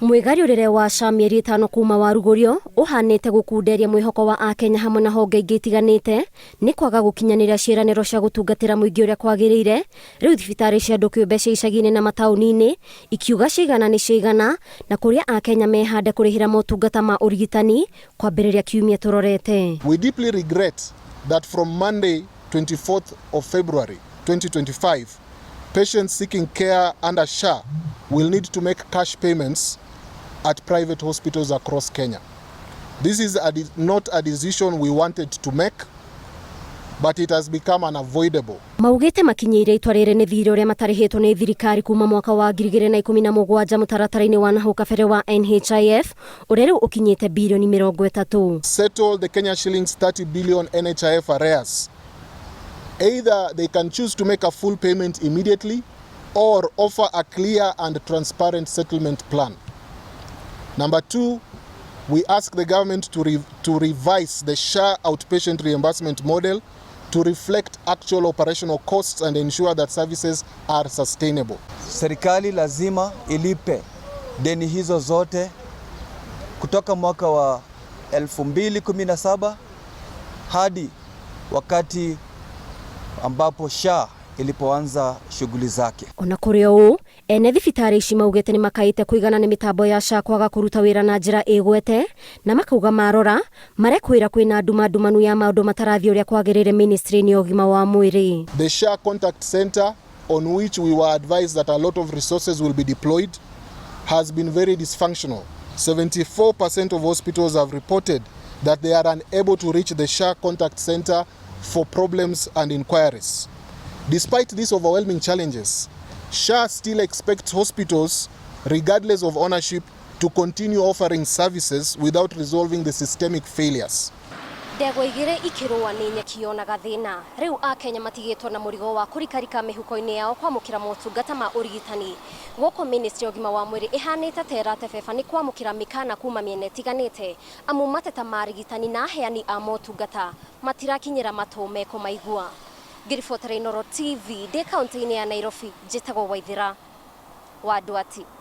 Mwĩgarũrĩre wa SHA mĩeri 5 kuma warugurio uhanĩte gũkunderia mwĩhoko wa Akenya hamwe na honge ingĩ itiganĩte nĩ kwaga gũkinyanĩria ciĩranĩro cia gũtungatĩra mũingĩ ũrĩa kwagĩrĩire. Rĩu thibitarĩ cia andũ kĩũmbe cia icagi-inĩ na mataũni-inĩ ikiuga cigana nĩ cigana na kũrĩa Akenya mehande kũrĩhĩra motungata ma ũrigitani kwambĩrĩria kiumia tũrorete. We deeply regret that from Monday 24th of February 2025 patients seeking care under SHA will need to make cash payments at private hospitals across Kenya. This is not a decision we wanted to make, but it has become unavoidable. Maugĩte makinyĩire itua rĩrĩ nĩ thiirĩ ũrĩa matarĩhĩtwo nĩ thirikari kuma mwaka wa 2017 mũtaratara-inĩ wa nahau kabere wa NHIF ũrĩa rĩu ũkinyĩte bilioni 30. Settle the Kenya shillings 30 billion NHIF arrears. Either they can choose to make a full payment immediately or offer a clear and transparent settlement plan. Number 2, we ask the government to revise the SHA outpatient reimbursement model to reflect actual operational costs and ensure that services are sustainable. Serikali lazima ilipe deni hizo zote kutoka mwaka wa 2017 hadi wakati ambapo SHA ilipoanza shughuli zake. Ona kũrĩ ũũ, ene thibitarĩ ici maugĩte nĩ makaĩte kũigana nĩ mĩtambo ya SHA kwaga kũruta wĩra na njĩra ĩgwete na makauga marora marekwĩra kwĩna ndumanu ya maũndũ matarathiĩ ũrĩa kwagĩrĩire ministry-inĩ ya ũgima wa mwĩrĩ. The SHA contact center, on which we were advised that a lot of resources will be deployed, has been very dysfunctional. 74% of hospitals have reported that they are unable to reach the SHA contact center for problems and inquiries. Despite these overwhelming challenges, SHA still expects hospitals, regardless of ownership, to continue offering services without resolving the systemic failures. Ndegwa igĩrĩ ikĩrũa nĩ nyeki yonaga thĩna. Rĩu Akenya matigĩtwo na mũrigo wa kũrikarika mĩhuko-inĩ yao kwamũkĩra motungata ma ũrigitani. Gũkũ ministry ya ũgima wa mwĩrĩ ĩhanĩte tera tebeba nĩ kwamũkĩra mĩkana kuma mĩena ĩtiganĩte amu mateta ma arigitani na aheani a motungata matirakinyĩra matũ mekũmaigua. Ngiribotarĩ Noro TV ndĩ kaunti-inĩ ya Nairobi njĩtagwo Waithĩra wa Ndwati.